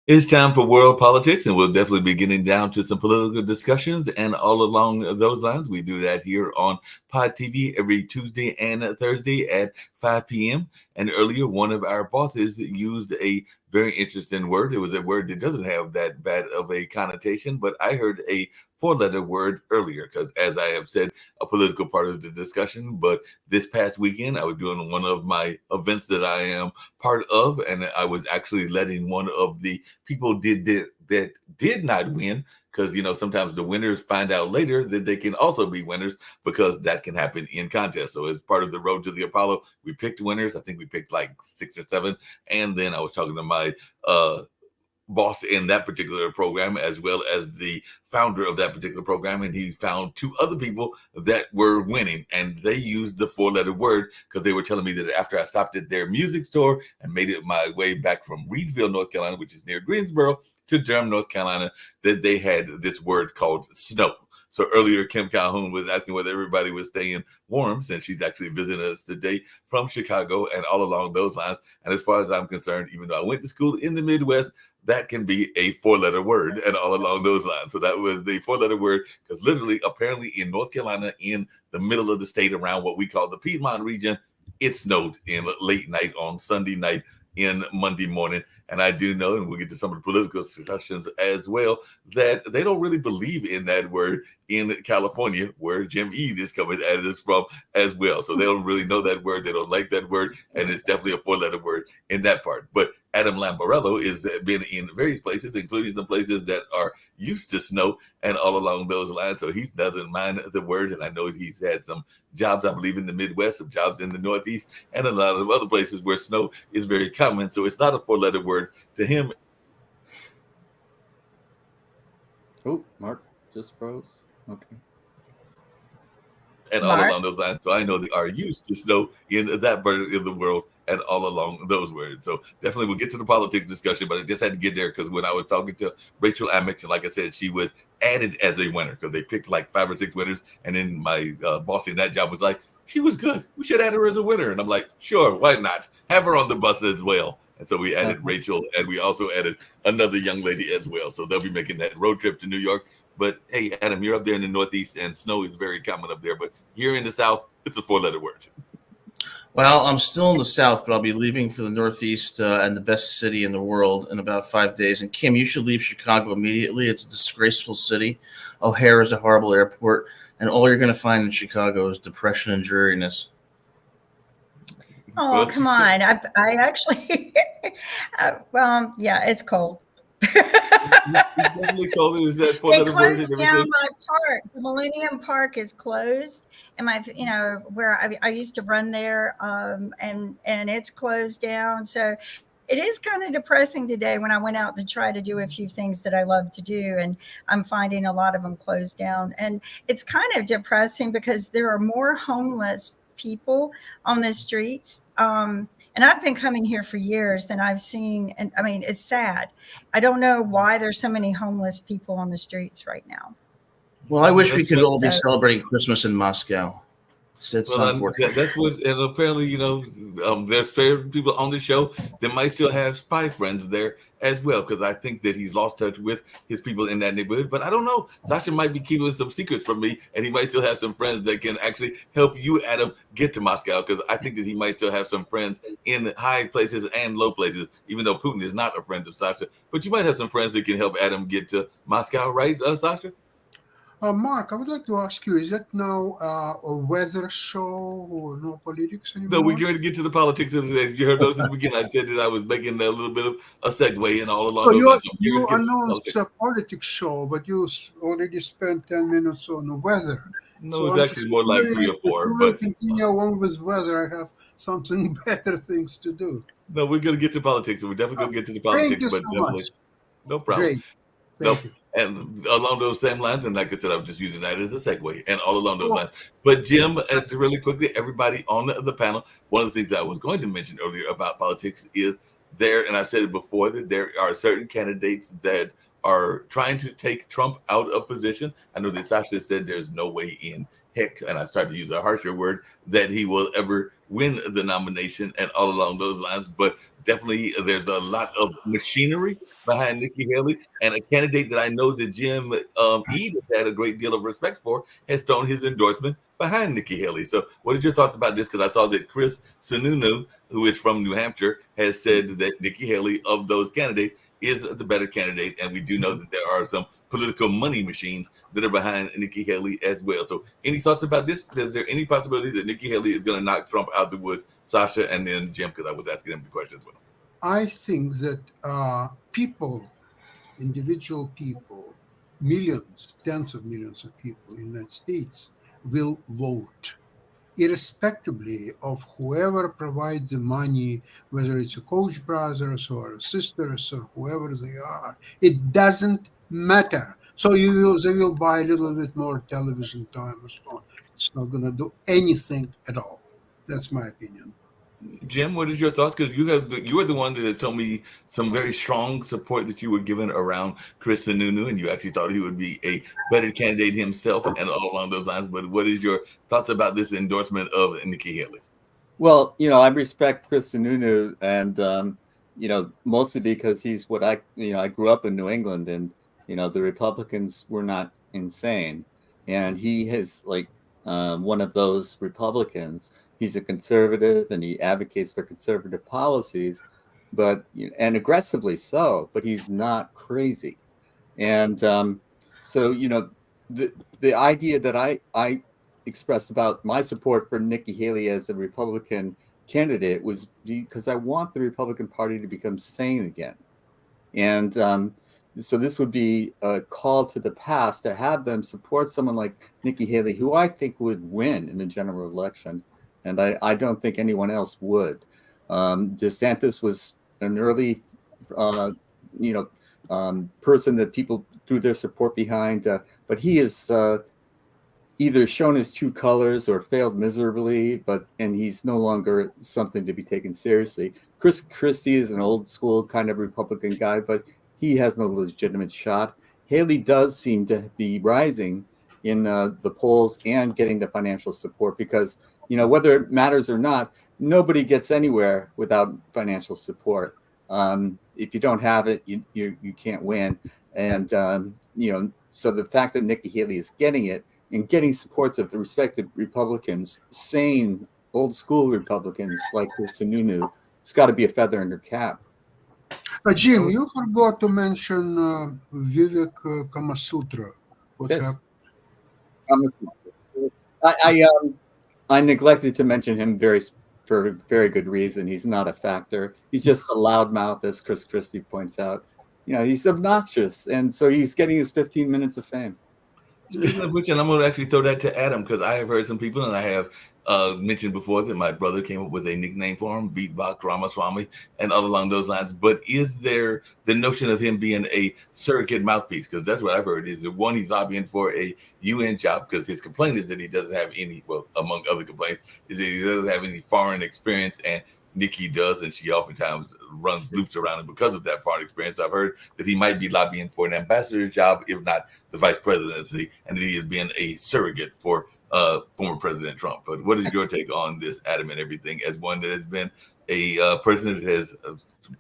It's time for world politics, and we'll definitely be getting down to some political discussions. And all along those lines, we do that here on Pod TV every Tuesday and Thursday at 5 p.m. And earlier, one of our bosses used a very interesting word. It was a word that doesn't have that bad of a connotation, but I heard a four-letter word earlier because, as I have said, a political part of the discussion. But this past weekend, I was doing one of my events that I am part of, and I was actually letting one of the people that did not win, because sometimes the winners find out later that they can also be winners, because that can happen in contests. So as part of the Road to the Apollo, we picked winners. I think we picked like 6 or 7, and then I was talking to my boss in that particular program, as well as the founder of that particular program, and he found 2 other people that were winning, and they used the 4-letter word because they were telling me that after I stopped at their music store and made it my way back from Reidsville, North Carolina, which is near Greensboro, to Durham, North Carolina, that they had this word called snow. So earlier, Kim Calhoun was asking whether everybody was staying warm, since she's actually visiting us today from Chicago, and all along those lines. And as far as I'm concerned, even though I went to school in the Midwest, that can be a 4-letter word, and all along those lines. So that was the 4-letter word, because literally, apparently in North Carolina, in the middle of the state, around what we call the Piedmont region, it snowed in late night on Sunday night in Monday morning. And I do know, and we'll get to some of the political discussions as well, that they don't really believe in that word in California, where Jim Eade is coming at us from as well. So they don't really know that word. They don't like that word. And it's definitely a 4-letter word in that part. But Adam Lamparello has been in various places, including some places that are used to snow, and all along those lines. So he doesn't mind the word. And I know he's had some jobs, I believe, in the Midwest, some jobs in the Northeast, and a lot of other places where snow is very common. So it's not a 4-letter word to him. Oh, Mark just froze. Okay. And all along those lines. So I know they are used to snow in that part of the world, and all along those words. So definitely we'll get to the politics discussion, but I just had to get there because when I was talking to Rachel Amex, and like I said, she was added as a winner because they picked like 5 or 6 winners. And then my boss in that job was like, she was good. We should add her as a winner. And I'm like, sure, why not? Have her on the bus as well. And so we added Rachel, and we also added another young lady as well. So they'll be making that road trip to New York. But hey, Adam, you're up there in the Northeast, and snow is very common up there. But here in the South, it's a 4-letter word. Well, I'm still in the South, but I'll be leaving for the Northeast and the best city in the world in about 5 days. And Kim, you should leave Chicago immediately. It's a disgraceful city. O'Hare is a horrible airport. And all you're going to find in Chicago is depression and dreariness. Oh, come on. I actually, yeah, it's cold. Definitely cold. Is that they closed down my park. The Millennium Park is closed, and where I used to run there, and it's closed down. So it is kind of depressing today when I went out to try to do a few things that I love to do, and I'm finding a lot of them closed down. And it's kind of depressing because there are more homeless people on the streets. And I've been coming here for years than I've seen. And I mean, it's sad. I don't know why there's so many homeless people on the streets right now. Well, I wish we could all be celebrating Christmas in Moscow. It's unfortunate. That's what, and apparently, there's fair people on the show that might still have spy friends there as well, because I think that he's lost touch with his people in that neighborhood. But I don't know. Sasha might be keeping some secrets from me, and he might still have some friends that can actually help you, Adam, get to Moscow, because I think that he might still have some friends in high places and low places, even though Putin is not a friend of Sasha. But you might have some friends that can help Adam get to Moscow, right, Sasha? Mark, I would like to ask you, is that now a weather show or no politics anymore? No, we're going to get to the politics. You heard those in the beginning. I said that I was making a little bit of a segue and all along. So you announced a politics show, but you already spent 10 minutes on the weather. No, so it's actually more like 3 or 4. If you will continue along with weather, I have something better things to do. No, we're going to get to politics. We're definitely going to get to the politics. Thank you so much. No problem. Great. Thank you. And along those same lines, and like I said, I'm just using that as a segue, and all along those lines. But Jim, really quickly, everybody on the panel, one of the things I was going to mention earlier about politics is there, and I said it before, that there are certain candidates that are trying to take Trump out of position. I know that Sasha said there's no way in heck, and I started to use a harsher word, that he will ever win the nomination and all along those lines. But definitely there's a lot of machinery behind Nikki Haley, and a candidate that I know that Jim Ede had a great deal of respect for has thrown his endorsement behind Nikki Haley. So what are your thoughts about this? Because I saw that Chris Sununu, who is from New Hampshire, has said that Nikki Haley, of those candidates, is the better candidate. And we do know that there are some political money machines that are behind Nikki Haley as well. So any thoughts about this? Is there any possibility that Nikki Haley is going to knock Trump out of the woods? Sasha, and then Jim, because I was asking him the question as well. I think that individual people, millions, tens of millions of people in the United States will vote, irrespectively of whoever provides the money, whether it's a Koch brothers or sisters or whoever they are. It doesn't matter. So they will buy a little bit more television time and so on. It's not going to do anything at all. That's my opinion. Jim, what is your thoughts? Because you were the one that told me some very strong support that you were given around Chris Sununu, and you actually thought he would be a better candidate himself and all along those lines. But what is your thoughts about this endorsement of Nikki Haley? Well, I respect Chris Sununu, and mostly because he's what I grew up in New England, and the Republicans were not insane, and he is like one of those Republicans. He's a conservative, and he advocates for conservative policies, and aggressively so. But he's not crazy, and so the idea that I expressed about my support for Nikki Haley as a Republican candidate was because I want the Republican Party to become sane again, and so this would be a call to the past to have them support someone like Nikki Haley, who I think would win in the general election. And I don't think anyone else would. DeSantis was an early, person that people threw their support behind, but he has either shown his true colors or failed miserably. And he's no longer something to be taken seriously. Chris Christie is an old school kind of Republican guy, but he has no legitimate shot. Haley does seem to be rising in the polls and getting the financial support because, whether it matters or not, nobody gets anywhere without financial support. If you don't have it, you can't win. And, so the fact that Nikki Haley is getting it and getting supports of the respected Republicans, sane, old school Republicans like Chris Sununu, it's got to be a feather in her cap. Jim, you forgot to mention Vivek Kamasutra. What's happening? I neglected to mention him for a very good reason. He's not a factor. He's just a loudmouth, as Chris Christie points out. He's obnoxious, and so he's getting his 15 minutes of fame. Speaking of which, and I'm going to actually throw that to Adam, because I have heard some people, and I have mentioned before that my brother came up with a nickname for him, Beatbox Ramaswamy, and all along those lines. But is there the notion of him being a surrogate mouthpiece? Because that's what I've heard. Is that one, he's lobbying for a UN job because his complaint is that he doesn't have any, well, among other complaints, is that he doesn't have any foreign experience, and Nikki does, and she oftentimes runs loops around him because of that foreign experience. I've heard that he might be lobbying for an ambassador's job, if not the vice presidency, and that he is being a surrogate for former President Trump. But what is your take on this, Adam, and everything, as one that has been a person that has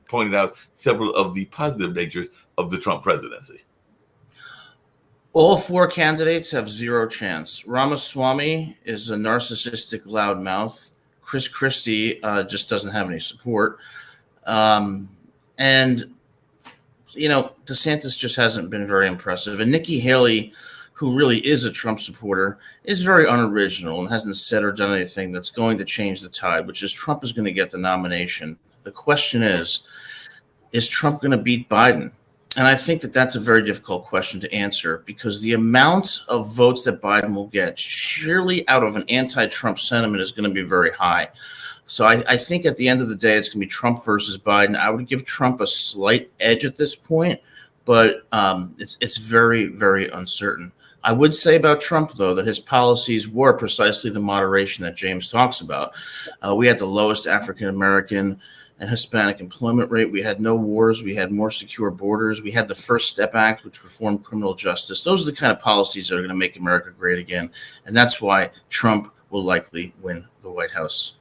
pointed out several of the positive natures of the Trump presidency? All four candidates have zero chance. Ramaswamy is a narcissistic loudmouth. Chris Christie just doesn't have any support. And, DeSantis just hasn't been very impressive. And Nikki Haley, who really is a Trump supporter, is very unoriginal and hasn't said or done anything that's going to change the tide, which is Trump is going to get the nomination. The question is Trump going to beat Biden? And I think that that's a very difficult question to answer because the amount of votes that Biden will get surely out of an anti-Trump sentiment is going to be very high. So I think at the end of the day, it's going to be Trump versus Biden. I would give Trump a slight edge at this point, but it's very, very uncertain. I would say about Trump, though, that his policies were precisely the moderation that James talks about. We had the lowest African American and Hispanic employment rate. We had no wars. We had more secure borders. We had the First Step Act, which reformed criminal justice. Those are the kind of policies that are going to make America great again. And that's why Trump will likely win the White House.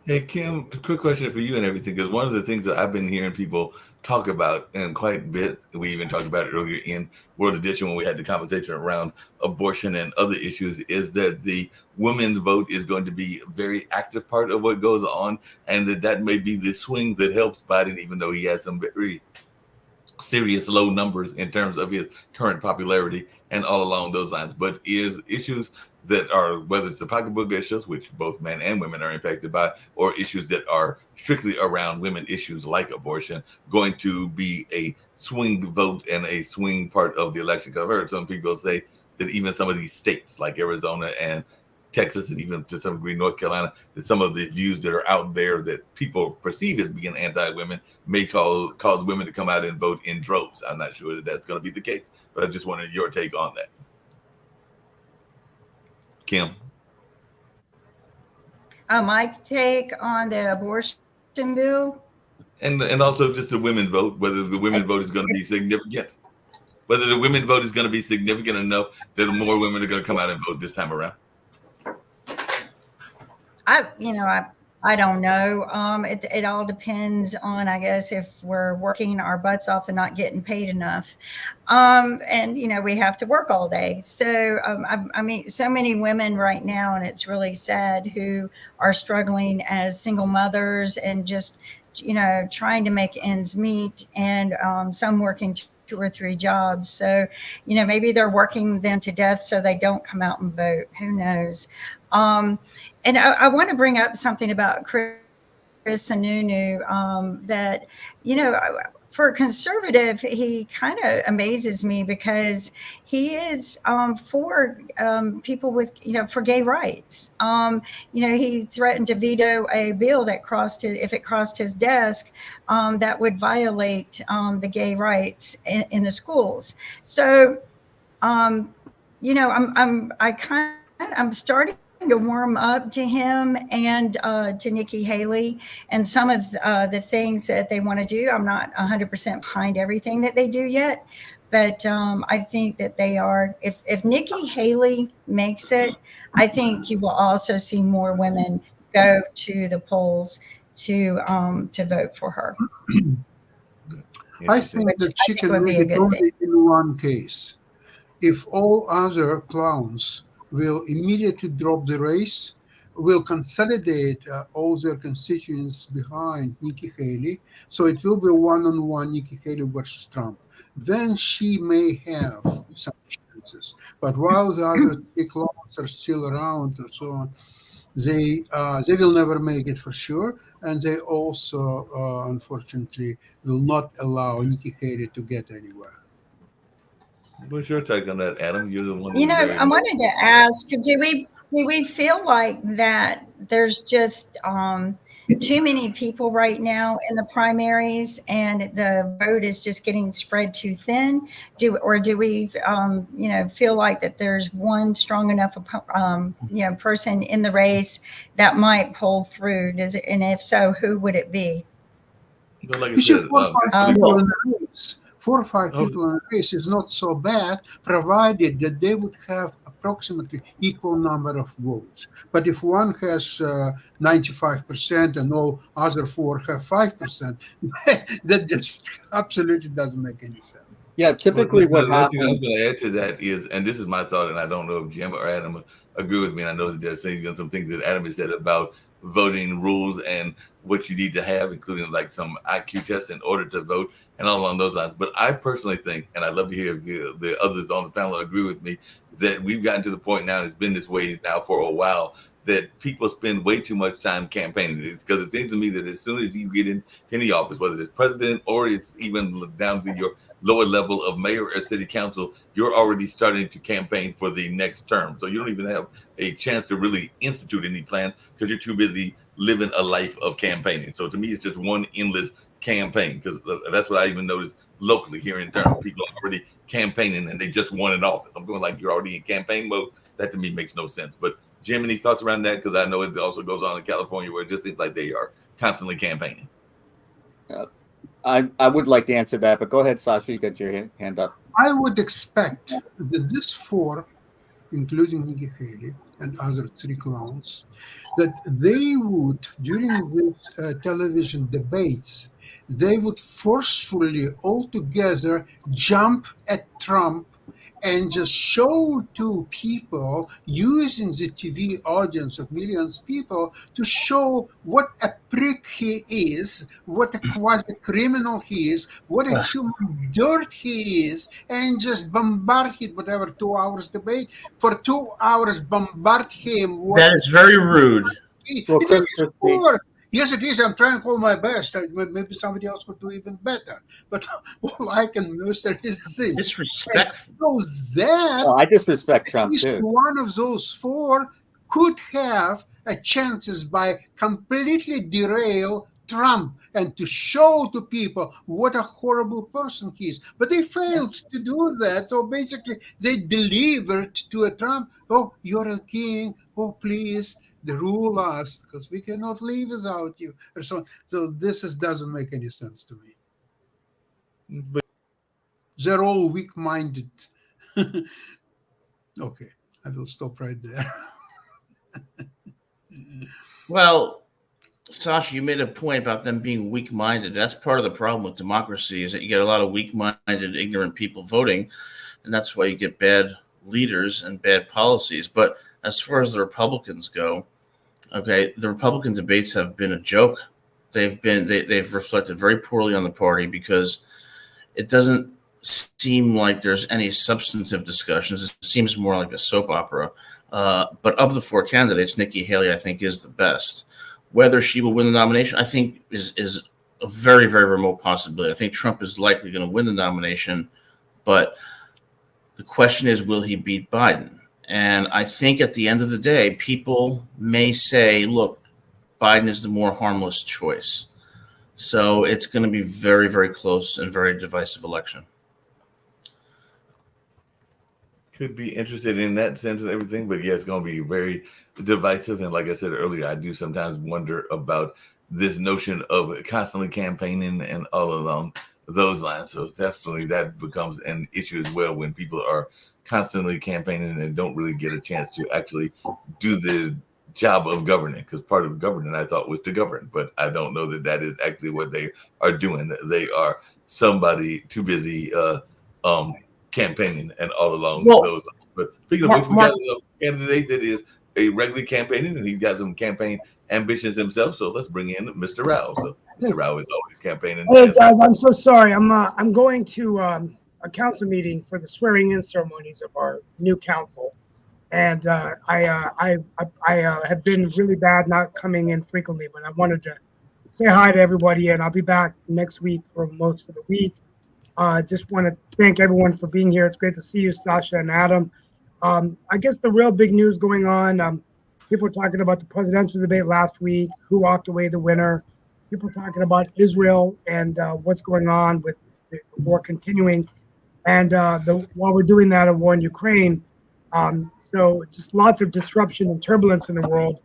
Hey, Kim, a quick question for you and everything, because one of the things that I've been hearing people talk about, and quite a bit, we even talked about it earlier in World Edition when we had the conversation around abortion and other issues, is that the women's vote is going to be a very active part of what goes on, and that may be the swing that helps Biden, even though he has some very serious low numbers in terms of his current popularity and all along those lines. But is issues that are, whether it's the pocketbook issues, which both men and women are impacted by, or issues that are strictly around women issues like abortion, going to be a swing vote and a swing part of the election? Because I've heard some people say that even some of these states like Arizona and Texas, and even to some degree North Carolina, that some of the views that are out there that people perceive as being anti-women may cause women to come out and vote in droves. I'm not sure that that's going to be the case, but I just wanted your take on that. Kim? My take on the abortion bill. And also just the women's vote, whether the women's vote is going to be significant. Whether the women's vote is going to be significant enough that more women are going to come out and vote this time around. I don't know. It all depends on, I guess, if we're working our butts off and not getting paid enough. And, we have to work all day. So, I mean, so many women right now, and it's really sad, who are struggling as single mothers and just, trying to make ends meet, and some working 2 or 3 jobs. So, maybe they're working them to death so they don't come out and vote. Who knows? And I want to bring up something about Chris Sununu, that, for a conservative, he kind of amazes me, because he is for people with, for gay rights. He threatened to veto a bill that if it crossed his desk, that would violate the gay rights in the schools. So, I'm starting to warm up to him and to Nikki Haley and some of the things that they want to do. I'm not 100% behind everything that they do yet, but I think that they are. If Nikki Haley makes it, I think you will also see more women go to the polls to vote for her. I think that she can make it only in one case. If all other clowns will immediately drop the race, will consolidate all their constituents behind Nikki Haley, so it will be one-on-one Nikki Haley versus Trump. Then she may have some chances. But while the other 3 clowns are still around and so on, they will never make it for sure, and they also, unfortunately, will not allow Nikki Haley to get anywhere. What's your take on that, Adam? You're the one. I wanted to ask: do we feel like that there's just too many people right now in the primaries, and the vote is just getting spread too thin? Do we feel like that there's one strong enough person in the race that might pull through? And if so, who would it be? But like I said, 4 or 5 people in a race is not so bad, provided that they would have approximately equal number of votes. But if one has 95% and all other 4 have 5%, that just absolutely doesn't make any sense. Yeah, typically what happens. I was going to add to that is, and this is my thought, and I don't know if Jim or Adam agree with me. And I know that they're saying some things that Adam has said about voting rules and what you need to have, including like some IQ tests in order to vote and all along those lines. But I personally think, and I'd love to hear if the others on the panel agree with me, that we've gotten to the point now, and it's been this way now for a while, that people spend way too much time campaigning. It's because it seems to me that as soon as you get into any office, whether it's president or it's even down to your lower level of mayor or city council, you're already starting to campaign for the next term. So you don't even have a chance to really institute any plans because you're too busy living a life of campaigning. So to me, it's just one endless campaign, because that's what I even noticed locally here in Durham. People are already campaigning and they just won an office. I'm going like, you're already in campaign mode. That to me makes no sense. But Jim, any thoughts around that? Because I know it also goes on in California where it just seems like they are constantly campaigning. I would like to answer that, but go ahead, Sasha. You got your hand up. I would expect that this four, including Nikki Haley and other three clowns, that they would, during these television debates, they would forcefully all together jump at Trump and just show to people, using the TV audience of millions of people, to show what a prick he is, what a quasi-criminal he is, what a human dirt he is, and just bombard him, whatever, 2 hours debate. For 2 hours, bombard him. That is very rude. Well, It is poor. Yes, it is. I'm trying to call my best. Maybe somebody else could do even better. But all I can muster is this. Disrespectful. So that I disrespect at Trump least too. one of those four could have a chances by completely derail Trump and to show to people what a horrible person he is. But they failed to do that. So basically, they delivered to a Trump, oh, you're a king. Oh, please. Rule us because we cannot live without you, or so. So this doesn't make any sense to me. But they're all weak-minded. Okay, I will stop right there. Well, Sasha, you made a point about them being weak-minded. That's part of the problem with democracy, is that you get a lot of weak-minded, ignorant people voting, and that's why you get bad leaders and bad policies. But as far as the Republicans go, okay, the Republican debates have been a joke. They've reflected very poorly on the party because it doesn't seem like there's any substantive discussions. It seems more like a soap opera. But of the four candidates, Nikki Haley, I think, is the best. Whether she will win the nomination, I think, is a very, very remote possibility. I think Trump is likely going to win the nomination, but the question is, will he beat Biden? And I think at the end of the day, people may say, look, Biden is the more harmless choice. So it's going to be very, very close and very divisive election. could be interested in that sense and everything, but yeah, it's going to be very divisive. And like I said earlier, I do sometimes wonder about this notion of constantly campaigning and all along those lines. So definitely that becomes an issue as well when people are constantly campaigning and don't really get a chance to actually do the job of governing, because part of governing I thought was to govern, but I don't know that that is actually what they are doing. They are somebody too busy campaigning and all along those. But speaking of which, we got a candidate that is a regularly campaigning, and he's got some campaign ambitions himself. So let's bring in Mr. Rao. So Mr. Rao is always campaigning. Hey guys, I'm so sorry. I'm going to a council meeting for the swearing-in ceremonies of our new council, and I have been really bad not coming in frequently, but I wanted to say hi to everybody, and I'll be back next week for most of the week. Just want to thank everyone for being here. It's great to see you, Sasha and Adam. I guess the real big news going on, people were talking about the presidential debate last week, who walked away the winner. People talking about Israel and what's going on with the war continuing. And while we're doing that, a war in Ukraine. So just lots of disruption and turbulence in the world.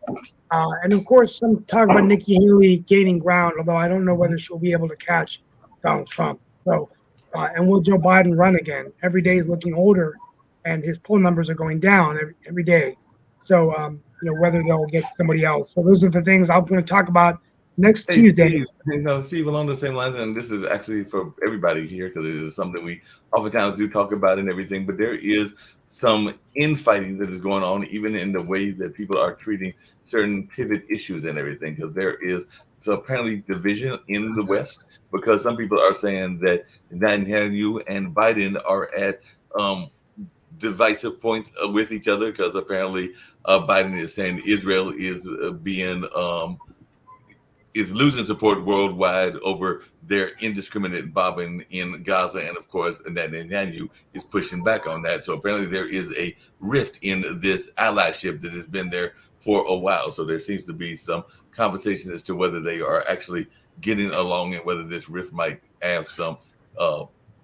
And of course, some talk about Nikki Haley gaining ground, although I don't know whether she'll be able to catch Donald Trump. So, and will Joe Biden run again? Every day is looking older, and his poll numbers are going down every day. So, whether they'll get somebody else. So those are the things I'm going to talk about next Tuesday. Steve, along the same lines, and this is actually for everybody here because it is something we oftentimes do talk about and everything, but there is some infighting that is going on even in the way that people are treating certain pivot issues and everything, because there is apparently division in the West, because some people are saying that Netanyahu and Biden are at divisive points with each other, because apparently Biden is saying Israel is is losing support worldwide over their indiscriminate bombing in Gaza, and of course Netanyahu is pushing back on that. So apparently there is a rift in this allyship that has been there for a while. So there seems to be some conversation as to whether they are actually getting along and whether this rift might have some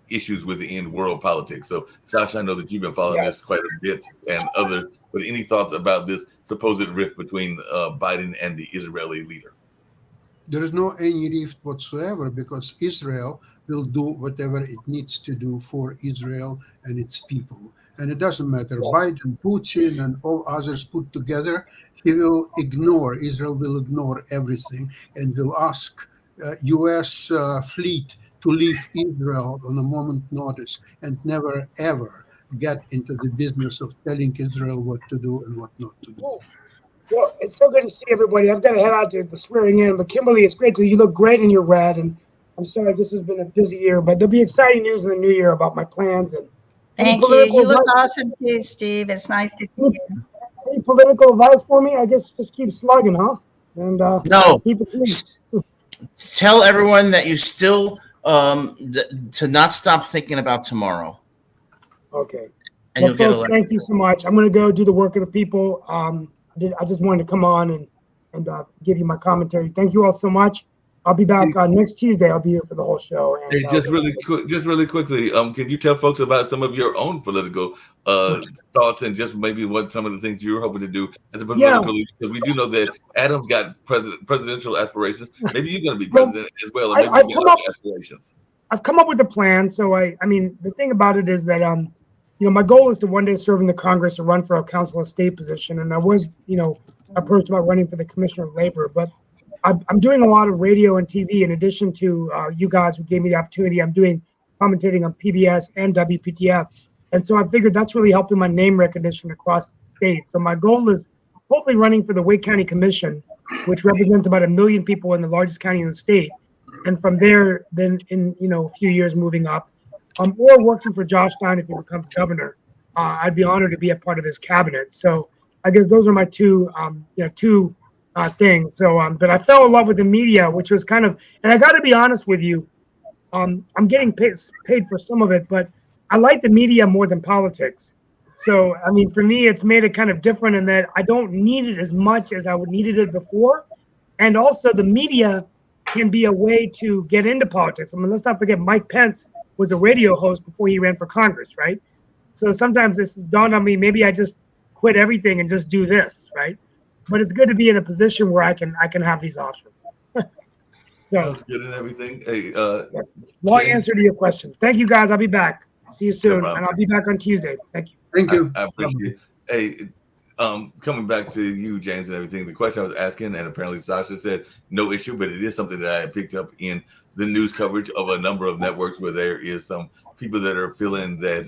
issues within world politics. So, Josh, I know that you've been following this quite a bit, and others. But any thoughts about this supposed rift between Biden and the Israeli leader? There is no any rift whatsoever because Israel will do whatever it needs to do for Israel and its people. And it doesn't matter, Biden, Putin, and all others put together, Israel will ignore everything and will ask U.S. fleet to leave Israel on a moment notice and never, ever get into the business of telling Israel what to do and what not to do. Well, it's so good to see everybody. I've got to head out to the swearing in, but Kimberly, it's great to you look great in your red, and I'm sorry this has been a busy year, but there'll be exciting news in the new year about my plans. And thank you. You look awesome too, Steve. It's nice to see you. Any political advice for me? I guess just keep slugging, huh? And no, keep it clean. Tell everyone that you still to not stop thinking about tomorrow. Okay. And well, you'll get folks, elected. thank you so much. I'm going to go do the work of the people. I just wanted to come on and give you my commentary. Thank you all so much. I'll be back next Tuesday. I'll be here for the whole show. And, Hey, just really quickly, can you tell folks about some of your own political thoughts and just maybe what some of the things you're hoping to do as a political leader? Because we do know that Adam's got presidential aspirations. Maybe you're going to be president as well. And maybe you got aspirations. I've come up with a plan. So I mean, the thing about it is that my goal is to one day serve in the Congress and run for a council of state position. And I was, approached about running for the Commissioner of Labor, but I'm doing a lot of radio and TV in addition to you guys who gave me the opportunity. I'm doing commentating on PBS and WPTF. And so I figured that's really helping my name recognition across the state. So my goal is hopefully running for the Wake County Commission, which represents about 1 million people in the largest county in the state. And from there, then in a few years moving up, or working for Josh Stein if he becomes governor. I'd be honored to be a part of his cabinet. So I guess those are my two things. So, but I fell in love with the media, which was kind of, and I got to be honest with you, I'm getting paid for some of it, but I like the media more than politics. So, I mean, for me, it's made it kind of different in that I don't need it as much as I would needed it before. And also the media can be a way to get into politics. I mean, let's not forget Mike Pence was a radio host before he ran for Congress, right? So sometimes it's dawned on me, maybe I just quit everything and just do this, right? But it's good to be in a position where I can have these options. So sounds good and everything. Hey, long answer to your question. Thank you guys. I'll be back. See you soon, and I'll be back on Tuesday. Thank you. Thank you. I appreciate it. Hey, coming back to you, James, and everything, the question I was asking, and apparently Sasha said no issue, but it is something that I picked up in the news coverage of a number of networks where there is some people that are feeling that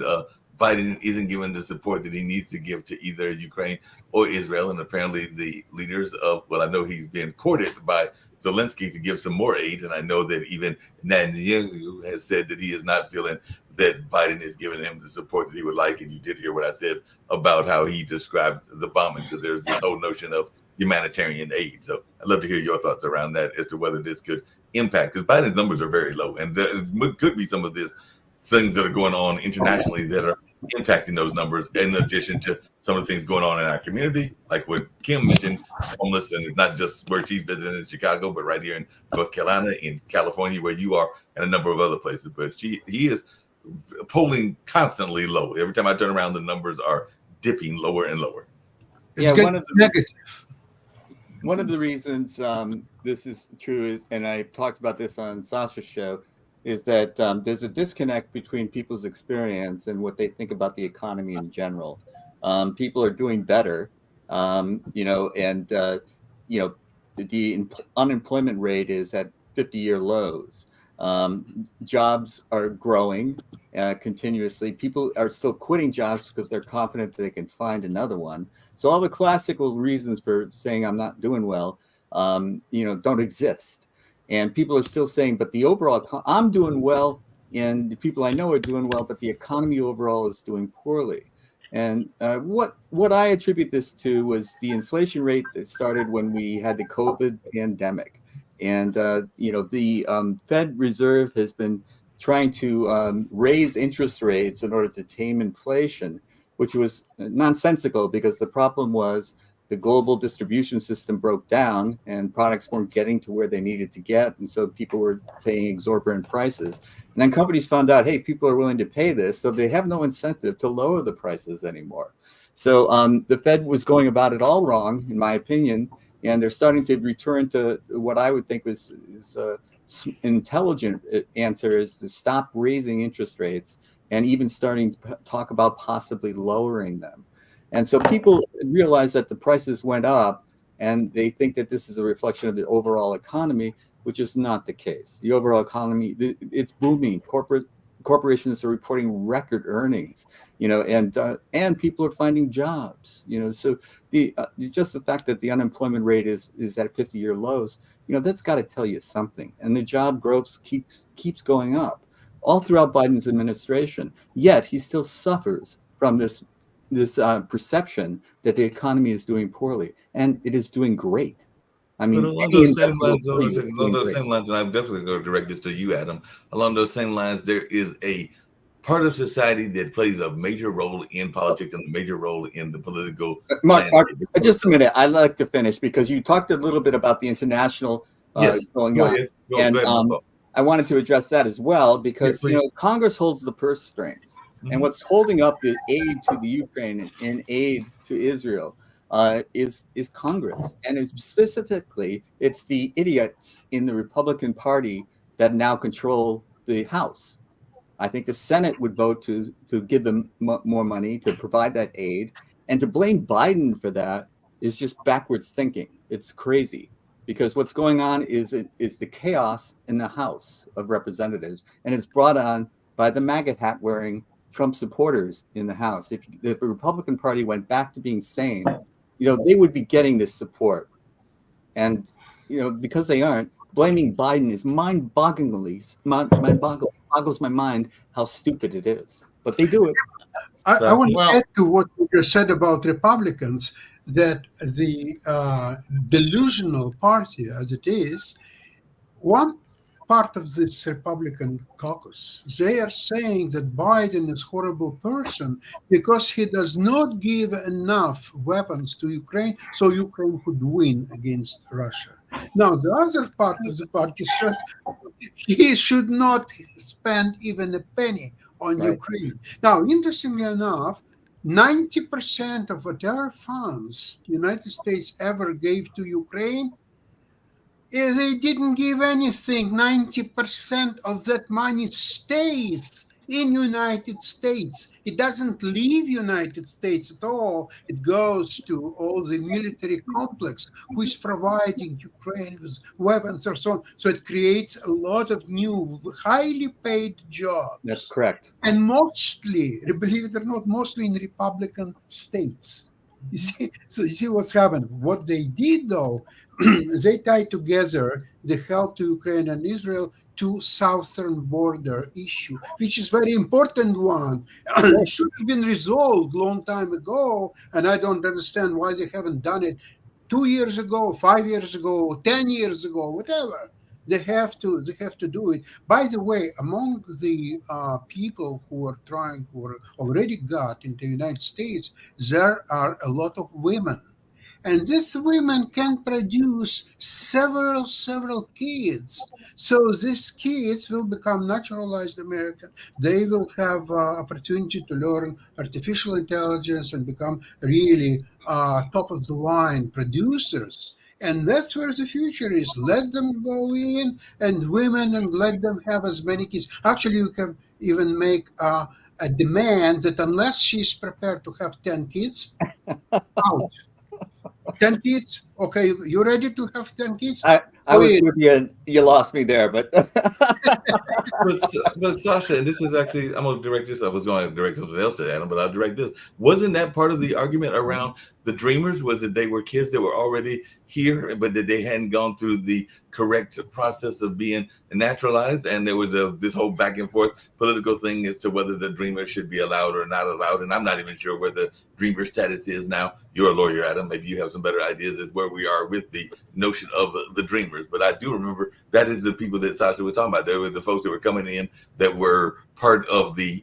Biden isn't giving the support that he needs to give to either Ukraine or Israel. And apparently the leaders I know he's being courted by Zelensky to give some more aid. And I know that even Netanyahu has said that he is not feeling that Biden is giving him the support that he would like. And you did hear what I said about how he described the bombing, because there's this whole notion of humanitarian aid. So I'd love to hear your thoughts around that as to whether this could impact, because Biden's numbers are very low. And there could be some of the things that are going on internationally that are impacting those numbers, in addition to some of the things going on in our community, like what Kim mentioned, homeless, and it's not just where she's visiting in Chicago, but right here in North Carolina, in California, where you are, and a number of other places. But he is polling constantly low. Every time I turn around, the numbers are dipping lower and lower. It's negative. One of the reasons this is true is, and I talked about this on Sasha's show, is that there's a disconnect between people's experience and what they think about the economy in general. People are doing better, the unemployment rate is at 50-year lows. Jobs are growing continuously. People are still quitting jobs because they're confident that they can find another one. So all the classical reasons for saying I'm not doing well, don't exist. And people are still saying, but the overall, I'm doing well, and the people I know are doing well, but the economy overall is doing poorly. And what I attribute this to was the inflation rate that started when we had the COVID pandemic. And, the Fed Reserve has been trying to raise interest rates in order to tame inflation, which was nonsensical, because the problem was the global distribution system broke down and products weren't getting to where they needed to get. And so people were paying exorbitant prices. And then companies found out, hey, people are willing to pay this. So they have no incentive to lower the prices anymore. So the Fed was going about it all wrong, in my opinion. And they're starting to return to what I would think is intelligent answer is to stop raising interest rates and even starting to talk about possibly lowering them. And so people realize that the prices went up and they think that this is a reflection of the overall economy, which is not the case. The overall economy, it's booming. Corporations are reporting record earnings, and people are finding jobs, so just the fact that the unemployment rate is at 50-year lows, that's got to tell you something. And the job growth keeps going up all throughout Biden's administration. Yet he still suffers from this perception that the economy is doing poorly, and it is doing great. I mean, along those same lines, and I'm definitely going to direct this to you, Adam. Along those same lines, there is a part of society that plays a major role in politics and a major role in the political. Mark, just a minute. I'd like to finish because you talked a little bit about the international going on, and I wanted to address that as well because Congress holds the purse strings, and what's holding up the aid to the Ukraine and aid to Israel is Congress, and it's specifically it's the idiots in the Republican Party that now control the House. I think the Senate would vote to give them more money to provide that aid, and to blame Biden for that is just backwards thinking. It's crazy because what's going on is the chaos in the House of Representatives, and it's brought on by the MAGA hat wearing Trump supporters in the House. If the Republican Party went back to being sane, they would be getting this support. And, because they aren't, blaming Biden is boggles my mind how stupid it is. But they do it. I want to add to what you just said about Republicans, that the delusional party as it is, one part of this Republican caucus, they are saying that Biden is a horrible person because he does not give enough weapons to Ukraine so Ukraine could win against Russia. Now, the other part of the party says he should not spend even a penny on Ukraine. Now, interestingly enough, 90% of whatever funds the United States ever gave to Ukraine, they didn't give anything. 90% of that money stays in United States. It doesn't leave United States at all. It goes to all the military complex who is providing Ukraine with weapons or so on. So it creates a lot of new, highly paid jobs. That's correct. And mostly, believe it or not, mostly in Republican states. You see what's happened. What they did, though, they tied together the help to Ukraine and Israel to southern border issue, which is very important one. It should have been resolved long time ago, and I don't understand why they haven't done it 2 years ago, 5 years ago, 10 years ago, whatever. They have to do it. By the way, among the people who are already got into the United States, there are a lot of women. And these women can produce several kids. So these kids will become naturalized American. They will have opportunity to learn artificial intelligence and become really top of the line producers. And that's where the future is. Let them go in and women and let them have as many kids. Actually, you can even make a demand that unless she's prepared to have 10 kids, out. 10 kids? Okay, you ready to have 10 kids? I was with you and you lost me there, but but Sasha, and this is actually, I'm going to direct this. I was going to direct something else to Adam, but I'll direct this. Wasn't that part of the argument around the Dreamers? Was that they were kids that were already here, but that they hadn't gone through the correct process of being naturalized? And there was this whole back and forth political thing as to whether the Dreamers should be allowed or not allowed. And I'm not even sure where the Dreamer status is now. You're a lawyer, Adam. Maybe you have some better ideas of where we are with the notion of the Dreamers. But I do remember that is the people that Sasha was talking about. There were the folks that were coming in that were part of the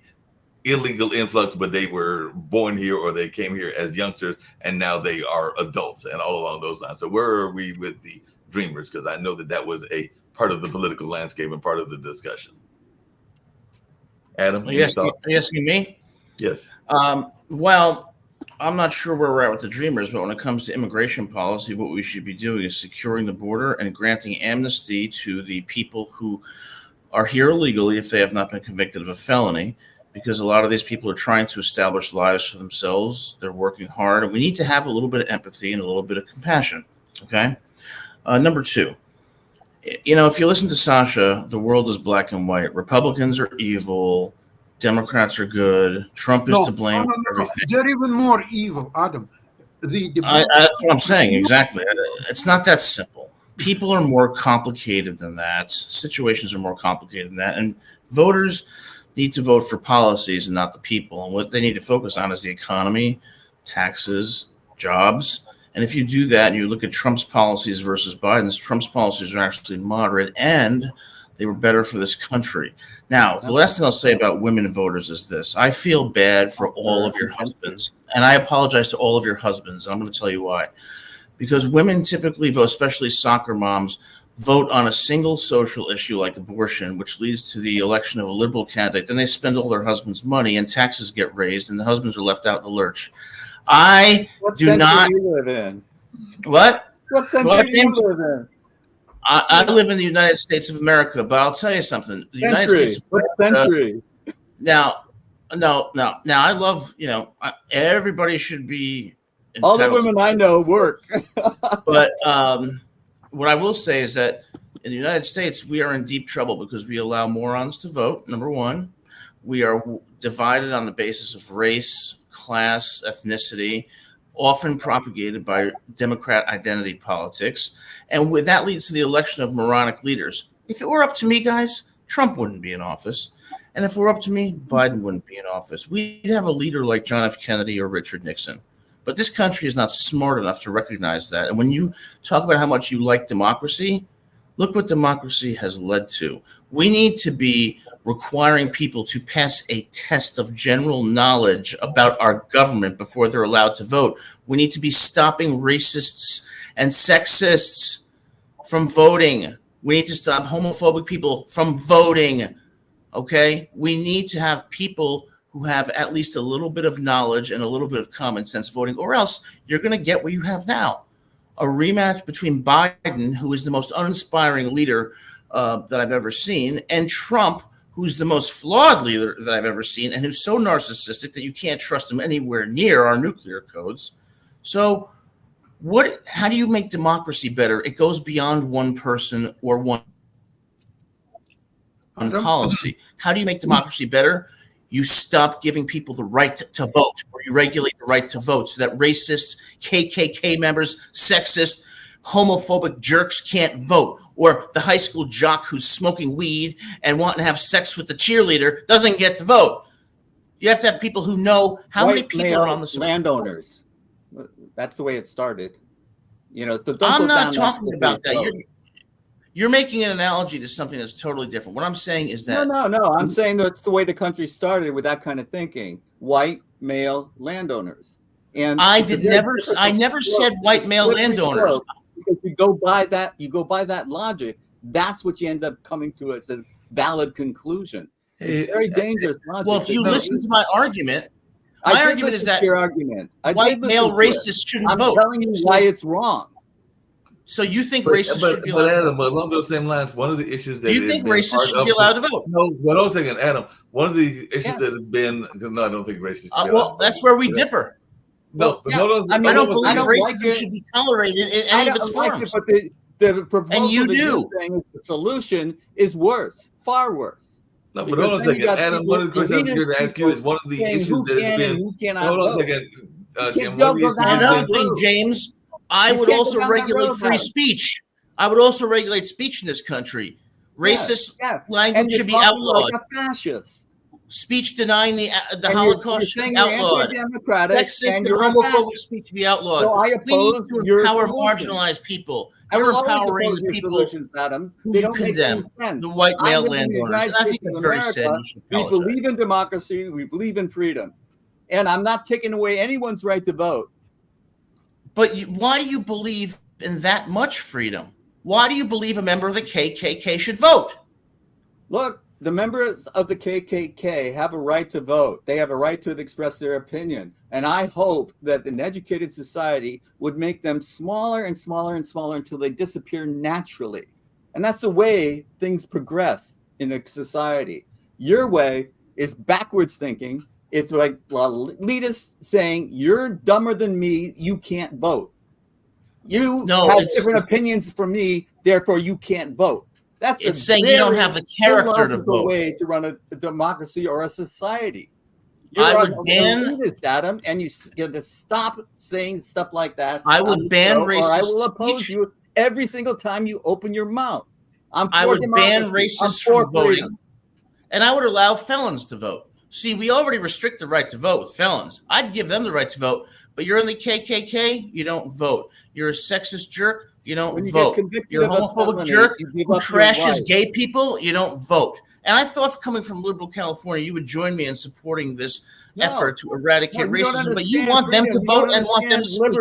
illegal influx, but they were born here or they came here as youngsters and now they are adults and all along those lines. So where are we with the Dreamers? Because I know that was a part of the political landscape and part of the discussion. Adam, are you asking me? Yes. Well, I'm not sure where we're at with the Dreamers, but when it comes to immigration policy, what we should be doing is securing the border and granting amnesty to the people who are here illegally if they have not been convicted of a felony, because a lot of these people are trying to establish lives for themselves. They're working hard, and we need to have a little bit of empathy and a little bit of compassion, okay? Number two, if you listen to Sasha, the world is black and white. Republicans are evil. Democrats are good. Trump is to blame for everything. They're even more evil, Adam. That's what I'm saying, exactly. It's not that simple. People are more complicated than that. Situations are more complicated than that. And voters need to vote for policies and not the people. And what they need to focus on is the economy, taxes, jobs. And if you do that and you look at Trump's policies versus Biden's, Trump's policies are actually moderate and they were better for this country. Now, the last thing I'll say about women voters is this. I feel bad for all of your husbands, and I apologize to all of your husbands. I'm going to tell you why. Because women typically vote, especially soccer moms, vote on a single social issue like abortion, which leads to the election of a liberal candidate. Then they spend all their husband's money and taxes get raised and the husbands are left out in the lurch. What century do you live in? What? What century do you live in? I live in the United States of America, but I'll tell you something. The United States of America, what century? Now, I love, everybody should be all the women I know work. But what I will say is that in the United States, we are in deep trouble because we allow morons to vote, number one. We are divided on the basis of race, class, ethnicity, often propagated by Democrat identity politics. And that leads to the election of moronic leaders. If it were up to me, guys, Trump wouldn't be in office. And if it were up to me, Biden wouldn't be in office. We'd have a leader like John F. Kennedy or Richard Nixon. But this country is not smart enough to recognize that. And when you talk about how much you like democracy, look what democracy has led to. We need to be requiring people to pass a test of general knowledge about our government before they're allowed to vote. We need to be stopping racists and sexists from voting. We need to stop homophobic people from voting. Okay? We need to have people who have at least a little bit of knowledge and a little bit of common sense voting, or else you're going to get what you have now. A rematch between Biden, who is the most uninspiring leader that I've ever seen, and Trump, who's the most flawed leader that I've ever seen, and who's so narcissistic that you can't trust him anywhere near our nuclear codes. So how do you make democracy better? It goes beyond one person or one policy. How do you make democracy better? You stop giving people the right to vote, or you regulate the right to vote so that racist, KKK members, sexist, homophobic jerks can't vote, or the high school jock who's smoking weed and wanting to have sex with the cheerleader doesn't get to vote. You have to have people who know how many people are on the landowners. That's the way it started. I'm not talking about that. You're making an analogy to something that's totally different. What I'm saying is that no. I'm saying that's the way the country started with that kind of thinking. White male landowners. And I never said white male landowners. Because you go by that logic, that's what you end up coming to as a valid conclusion. It's very dangerous logic. Well, if you listen to my argument, is that your argument. White male racists shouldn't vote. I'm telling you why it's wrong. So you think racists should be allowed? But Adam, along those same lines, one of the issues that you think racists should be allowed to vote? No, but I was saying, Adam, one of the issues that have been no, I don't think racists. Well, that's where we differ. No, but I don't believe racism should be tolerated in any of its forms. But the proposal and you that do. You're saying the solution is worse, far worse. No, but hold on a second, Adam. One of the questions I'm here to ask you is one of the issues that has been. Hold on a second, Another thing, James. I would also regulate free speech. I would also regulate speech in this country. Racist language should be outlawed. Like a fascist. Speech denying the Holocaust should be outlawed. Sexist and homophobic speech should be outlawed. So I oppose we need to empower marginalized people. I will You're always empowering oppose the your people solutions, Adams. who They you don't make any condemn, sense. the white I male live in the landowners. United And I think States that's of very sad. America. You should We apologize. believe in democracy. We believe in freedom. And I'm not taking away anyone's right to vote. But why do you believe in that much freedom? Why do you believe a member of the KKK should vote? Look, the members of the KKK have a right to vote. They have a right to express their opinion. And I hope that an educated society would make them smaller and smaller and smaller until they disappear naturally. And that's the way things progress in a society. Your way is backwards thinking. It's like elitists saying, you're dumber than me, you can't vote. You have different opinions from me, therefore you can't vote. It's saying you don't have the character to vote. Way to run a democracy or a society. I would ban elitist, Adam, and you have to stop saying stuff like that. I would ban racist. Or I will oppose you every single time you open your mouth. I would ban racists from voting, and I would allow felons to vote. See, we already restrict the right to vote with felons. I'd give them the right to vote, but you're in the KKK, you don't vote. You're a sexist jerk. You don't vote. You're a homophobic jerk who trashes gay people. You don't vote. And I thought, coming from liberal California, you would join me in supporting this effort to eradicate racism. But you want them to vote and want them to speak.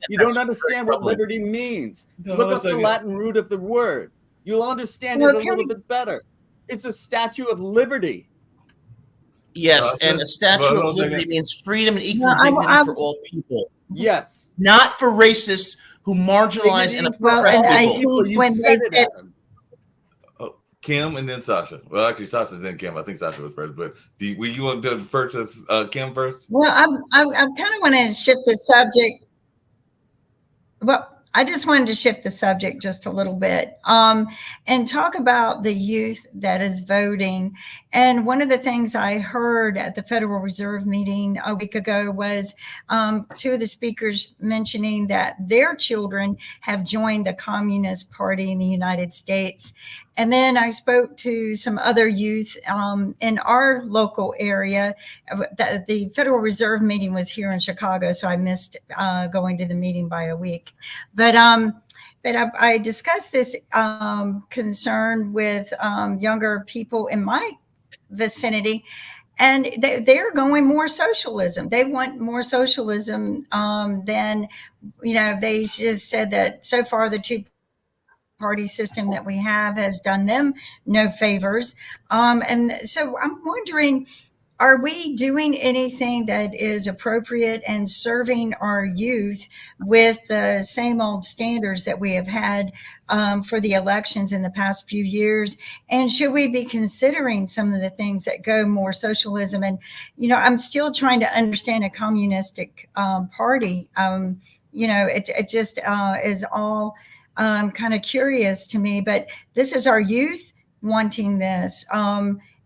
You don't understand what liberty means. Look up the Latin root of the word. You'll understand it a little bit better. It's a statue of liberty. Yes, and a statue of liberty means freedom and equal dignity for all people. Yes. Not for racists who marginalize and oppress people. Kim and then Sasha. Well, actually, Sasha then Kim. I think Sasha was first, but will you want to defer to Kim first? Well, I kind of want to shift the subject. Well, I just wanted to shift the subject just a little bit and talk about the youth that is voting. And one of the things I heard at the Federal Reserve meeting a week ago was two of the speakers mentioning that their children have joined the Communist Party in the United States. And then I spoke to some other youth in our local area. The Federal Reserve meeting was here in Chicago, so I missed going to the meeting by a week. But I discussed this concern with younger people in my vicinity, and they're going more socialism. They want more socialism than, they just said that so far the two-party system that we have has done them no favors. And so I'm wondering, are we doing anything that is appropriate and serving our youth with the same old standards that we have had for the elections in the past few years? And should we be considering some of the things that go more socialism? And, I'm still trying to understand a communistic party. It just is all kind of curious to me, but this is our youth wanting this.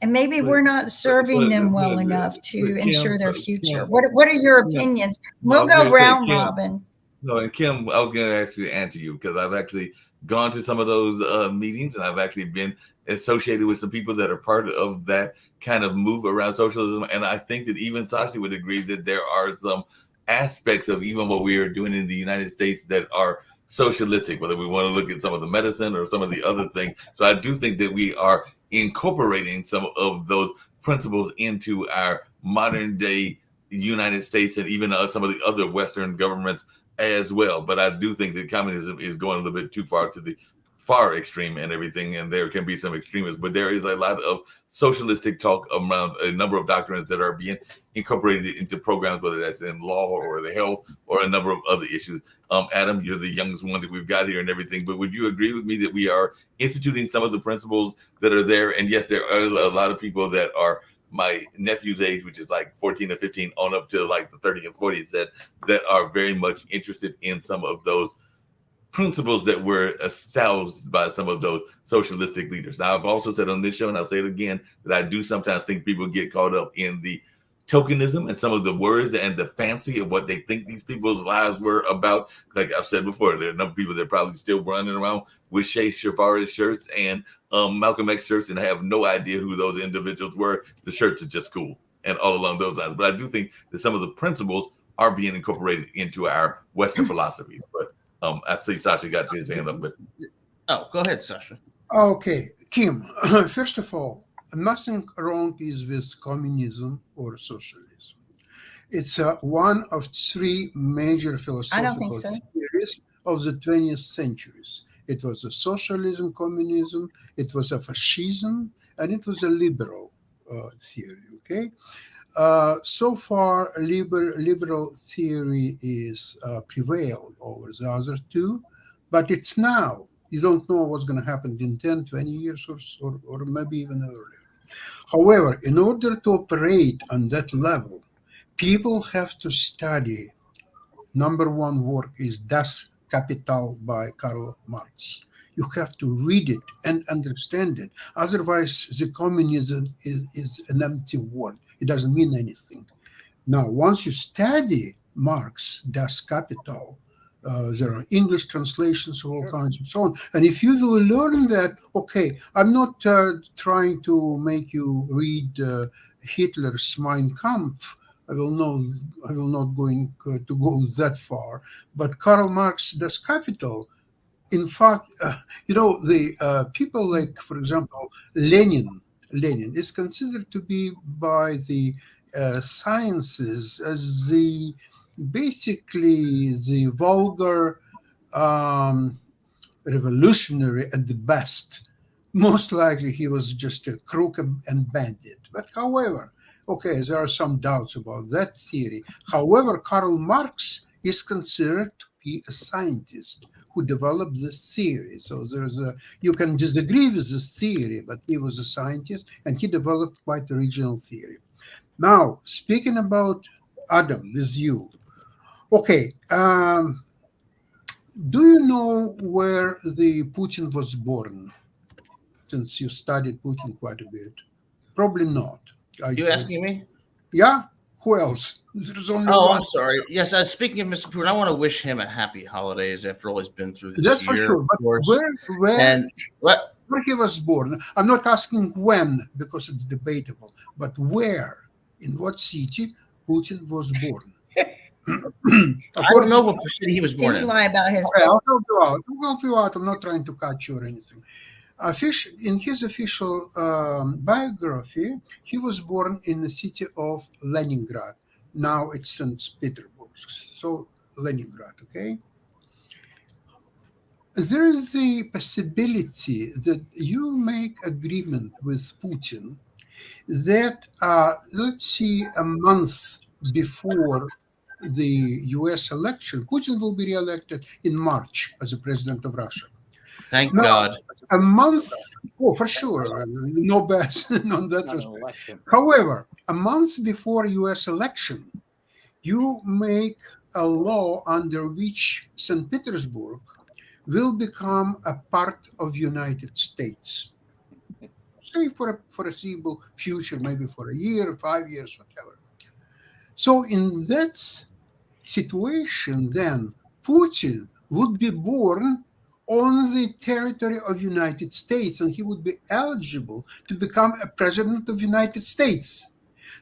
And maybe we're not serving them well enough to ensure their future. What are your opinions? We'll go round robin. No, and Kim, I was going to actually answer you because I've actually gone to some of those meetings, and I've actually been associated with some people that are part of that kind of move around socialism. And I think that even Sashi would agree that there are some aspects of even what we are doing in the United States that are socialistic, whether we want to look at some of the medicine or some of the other things. So I do think that we are incorporating some of those principles into our modern day United States and even some of the other Western governments as well. But I do think that communism is going a little bit too far to the far extreme and everything, and there can be some extremists, but there is a lot of socialistic talk around a number of doctrines that are being incorporated into programs, whether that's in law or the health or a number of other issues. Adam, you're the youngest one that we've got here and everything, but would you agree with me that we are instituting some of the principles that are there? And yes, there are a lot of people that are my nephew's age, which is like 14 or 15 on up to like the 30 and 40s that are very much interested in some of those principles that were espoused by some of those socialistic leaders. Now, I've also said on this show, and I'll say it again, that I do sometimes think people get caught up in the tokenism and some of the words and the fancy of what they think these people's lives were about. Like I've said before, there are a number of people that are probably still running around with Che Guevara shirts and Malcolm X shirts and have no idea who those individuals were. The shirts are just cool and all along those lines. But I do think that some of the principles are being incorporated into our Western philosophy. But I see Sasha got his hand up, but Oh, go ahead, Sasha. Okay, Kim, first of all, nothing wrong is with communism or socialism. It's one of three major philosophical so. theories of the 20th centuries. It was a socialism, communism, it was a fascism, and it was a liberal theory, okay? So far, liberal theory is prevailed over the other two, but it's now. You don't know what's going to happen in 10, 20 years or maybe even earlier. However, in order to operate on that level, people have to study. Number one work is Das Kapital by Karl Marx. You have to read it and understand it. Otherwise, the communism is an empty word. It doesn't mean anything. Now, once you study Marx, Das Kapital, there are English translations of all kinds and so on. And if you will learn that, okay, I'm not trying to make you read Hitler's Mein Kampf. I will not going to go that far. But Karl Marx, Das Kapital, in fact, the people like, for example, Lenin is considered to be by the sciences as basically the vulgar revolutionary at the best. Most likely he was just a crook and bandit. But however, okay, there are some doubts about that theory. However, Karl Marx is considered to be a scientist who developed this theory. So you can disagree with this theory, but he was a scientist and he developed quite original theory. Now, speaking about Adam with you, okay, do you know where the Putin was born? Since you studied Putin quite a bit, probably not. You asking me? Yeah. Who else? There's only Oh, one. I'm sorry. Yes, speaking of Mr. Putin, I want to wish him a happy holidays after all he's been through this That's year. for sure. But where he was born? I'm not asking when because it's debatable, but where, in what city Putin was born? I don't know what city he was born in. Lie about his. Okay, I'll help you out. I'll help you out. I'm not trying to cut you or anything. In his official biography, he was born in the city of Leningrad. Now it's St. Petersburg. So Leningrad, okay? There is the possibility that you make agreement with Putin that, let's see, a month before the US election, Putin will be re-elected in March as the president of Russia. Thank God. A month, for sure, no bets on that respect. However, a month before US election, you make a law under which St. Petersburg will become a part of United States. Say for a foreseeable future, maybe for a year, 5 years, whatever. So in that situation, then, Putin would be born on the territory of United States, and he would be eligible to become a president of United States.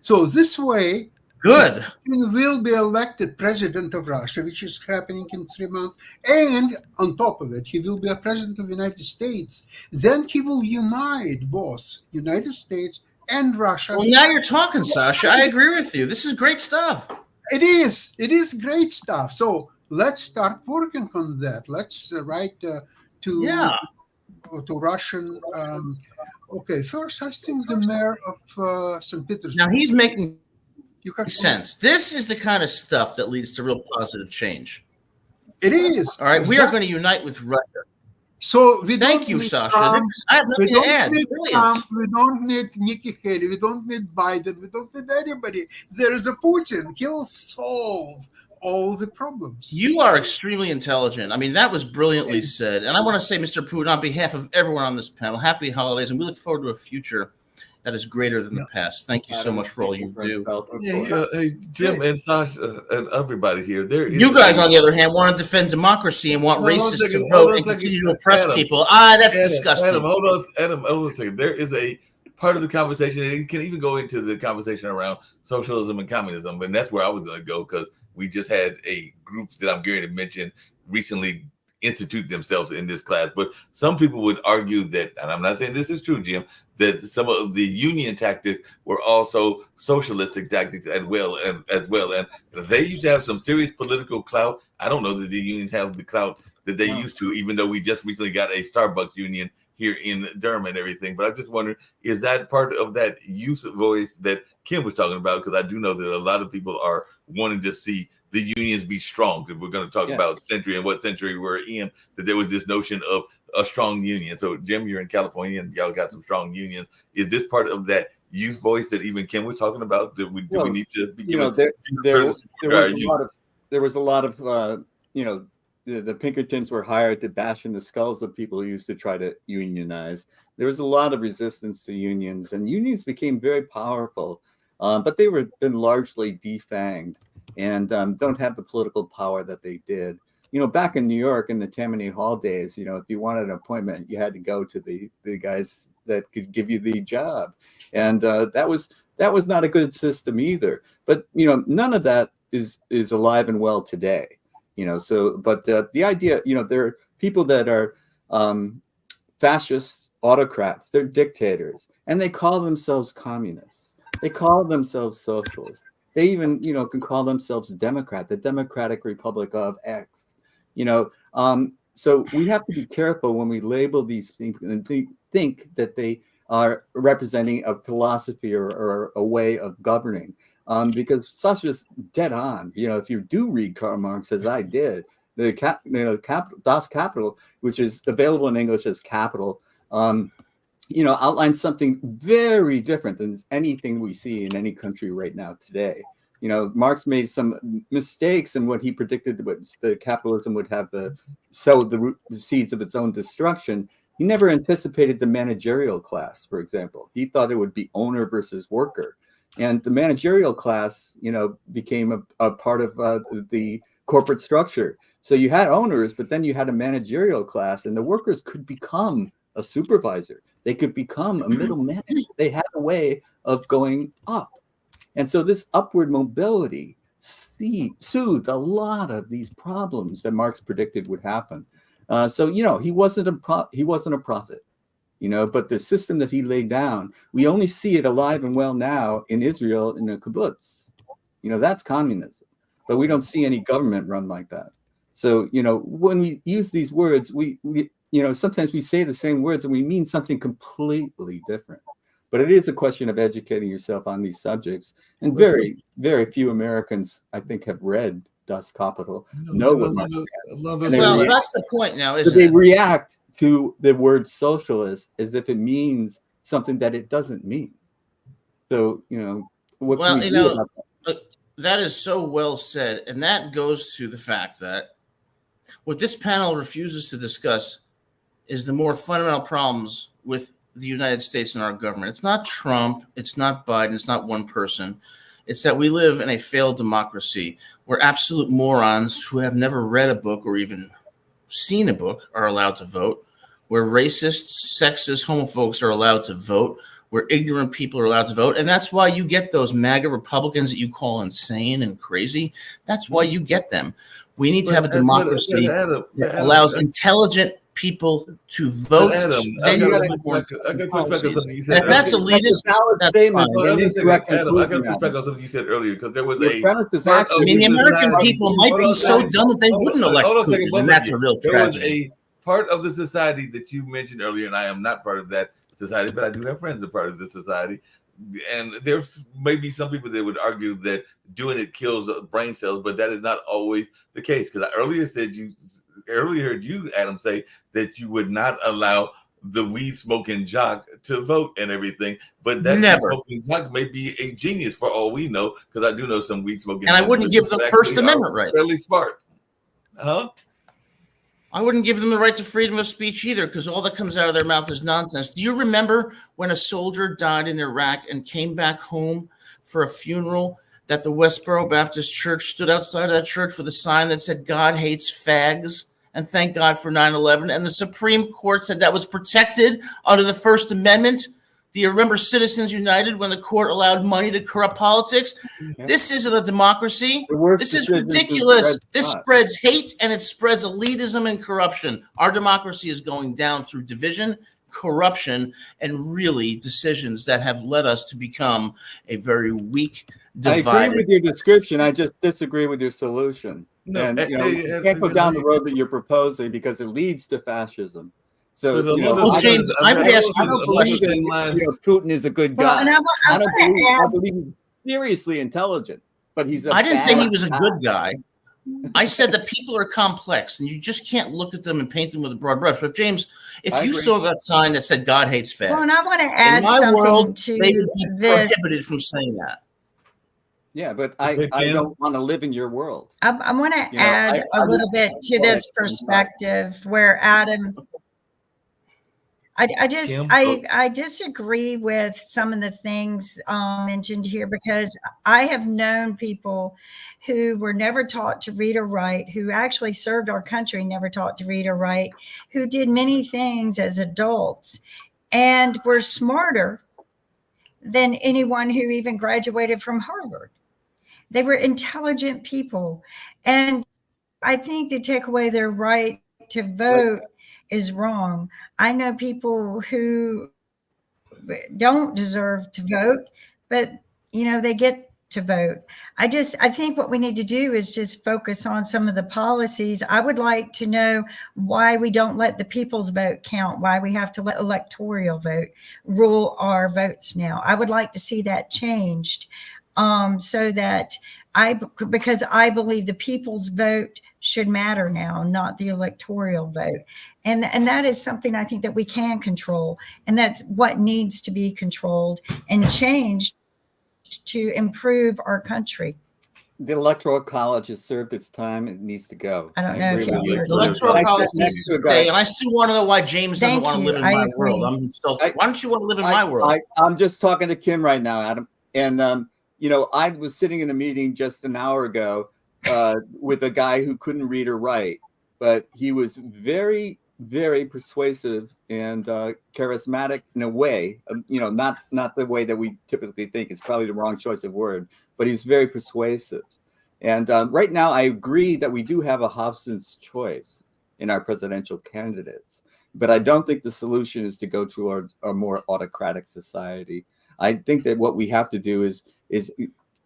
So this way, good, he will be elected president of Russia, which is happening in 3 months. And on top of it, he will be a president of the United States. Then he will unite both United States and Russia. Well, now you're talking, Sasha. I agree with you. This is great stuff. It is great stuff. So let's start working on that. Let's write to Russian. Okay, first, I think the mayor of St. Petersburg. Now he's making sense. This is the kind of stuff that leads to real positive change. It is. All right, exactly. We are going to unite with Russia. So thank you, Sasha. I have nothing to add. We don't need Nikki Haley. We don't need Biden. We don't need anybody. There is a Putin. He'll solve all the problems. You are extremely intelligent. I mean, that was brilliantly said. And I want to say, Mr. Putin, on behalf of everyone on this panel, happy holidays, and we look forward to a future that is greater than the past. Thank you so much for all you do. Hey, Jim and Sasha and everybody here. You guys, on the other hand, want to defend democracy and want racists to vote and continue to oppress people. That's disgusting. Adam, hold on a second. There is a part of the conversation, and it can even go into the conversation around socialism and communism, and that's where I was going to go because we just had a group that I'm going to mention recently institute themselves in this class. But some people would argue that, and I'm not saying this is true, Jim, that some of the union tactics were also socialistic tactics as well. And they used to have some serious political clout. I don't know that the unions have the clout that they used to, even though we just recently got a Starbucks union here in Durham and everything. But I just wonder, is that part of that youth voice that Kim was talking about? Because I do know that a lot of people are wanting to see the unions be strong. If we're going to talk about century and what century we're in, that there was this notion of a strong union. So, Jim, you're in California and y'all got some strong unions. Is this part of that youth voice that even Kim was talking about? That we need to be there was a lot of the Pinkertons were hired to bash in the skulls of people who used to try to unionize. There was a lot of resistance to unions, and unions became very powerful, but they were been largely defanged and don't have the political power that they did. Back in New York in the Tammany Hall days, if you wanted an appointment, you had to go to the guys that could give you the job. And that was not a good system either. But, none of that is alive and well today. But the idea, there are people that are fascists, autocrats, they're dictators, and they call themselves communists. They call themselves socialists. They even, can call themselves Democrat, the Democratic Republic of X. So we have to be careful when we label these things and think that they are representing a philosophy or a way of governing. Because such is dead on. If you do read Karl Marx, as I did, Das Kapital, which is available in English as Capital, outlines something very different than anything we see in any country right now today. Marx made some mistakes in what he predicted that capitalism would have sow the seeds of its own destruction. He never anticipated the managerial class, for example. He thought it would be owner versus worker. And the managerial class, became a part of the corporate structure. So you had owners, but then you had a managerial class, and the workers could become a supervisor. They could become a middle manager. They had a way of going up. And so this upward mobility soothed a lot of these problems that Marx predicted would happen. He wasn't a prophet. But the system that he laid down, we only see it alive and well now in Israel in the kibbutz. That's communism, but we don't see any government run like that. So, when we use these words, we sometimes we say the same words and we mean something completely different. But it is a question of educating yourself on these subjects. And very, very few Americans, I think, have read Das Kapital, know what Marx is. Well, that's the point now, isn't they it? react to the word socialist as if it means something that it doesn't mean. So, what can we do about that? That is so well said. And that goes to the fact that what this panel refuses to discuss is the more fundamental problems with the United States and our government. It's not Trump. It's not Biden. It's not one person. It's that we live in a failed democracy where absolute morons who have never read a book or even seen a book are allowed to vote, where racists, sexist, homophobes are allowed to vote, where ignorant people are allowed to vote. And that's why you get those MAGA Republicans that you call insane and crazy. That's why you get them. We need to have a democracy that allows intelligent people to vote. If that's elitist, that's fine. I got to push back on something you said earlier, because there was the American people might be so dumb that they wouldn't elect Putin, and that's a real tragedy. There was a part of the society that you mentioned earlier, and I am not part of that society, but I do have friends that are part of the society. And there's maybe some people that would argue that doing it kills brain cells, but that is not always the case. Because I earlier heard you, Adam, say that you would not allow the weed smoking jock to vote and everything, but that smoking jock may be a genius for all we know, because I do know some weed smoking. And I wouldn't give them First Amendment rights. Fairly smart, huh? I wouldn't give them the right to freedom of speech either, because all that comes out of their mouth is nonsense. Do you remember when a soldier died in Iraq and came back home for a funeral, that the Westboro Baptist Church stood outside of that church with a sign that said, "God hates fags"? And thank God for 9/11. And the Supreme Court said that was protected under the First Amendment. Do you remember Citizens United when the court allowed money to corrupt politics? Yeah. This isn't a democracy. The worst This is decisions ridiculous. is This Dred Scott. spreads hate and it spreads elitism and corruption. Our democracy is going down through division, corruption, and really decisions that have led us to become a very weak, I divided. agree with your description. I just disagree with your solution. No, And you can't go down the road that you're proposing because it leads to fascism. So, But a you know, lot of- Well, James, I would ask I you don't a believe question. that, you know, Putin is a good Well, guy. and I I don't wanna believe, I add- believe he's seriously intelligent, but he's a I didn't say bad he was a good guy. I said that people are complex and you just can't look at them and paint them with a broad brush. But James, if I you agree. saw that sign that said God hates fags, Well, and I want to in add my something world, to they would be this. prohibited from saying that. Yeah, but Okay, I Kim? don't want to live in your world. I want to You know, add I a little bit to go this ahead. perspective where Adam, I just Kim? I disagree with some of the things mentioned here because I have known people who were never taught to read or write, who actually served our country, never taught to read or write, who did many things as adults and were smarter than anyone who even graduated from Harvard. They were intelligent people. And I think to take away their right to vote is wrong. I know people who don't deserve to vote, but you know, they get to vote. I think what we need to do is just focus on some of the policies. I would like to know why we don't let the people's vote count, why we have to let electoral vote rule our votes now. I would like to see that changed so that because I believe the people's vote should matter now, not the electoral vote. And that is something I think that we can control. And that's what needs to be controlled and changed to improve our country. The Electoral College has served its time. It needs to go. I don't know agree if with y'all you. heard The Electoral Next- College next needs to to a guy. stay, and I still want to know why James doesn't Thank want to you. live in I my agree. world. I'm insulted. Why don't you want to live in my world? I'm just talking to Kim right now, Adam. And, you know, I was sitting in a meeting just an hour ago with a guy who couldn't read or write, but he was very, very persuasive and charismatic in a way, you know, not the way that we typically think. It's probably the wrong choice of word, but he's very persuasive. And right now, I agree that we do have a Hobson's choice in our presidential candidates, but I don't think the solution is to go towards a more autocratic society. I think that what we have to do is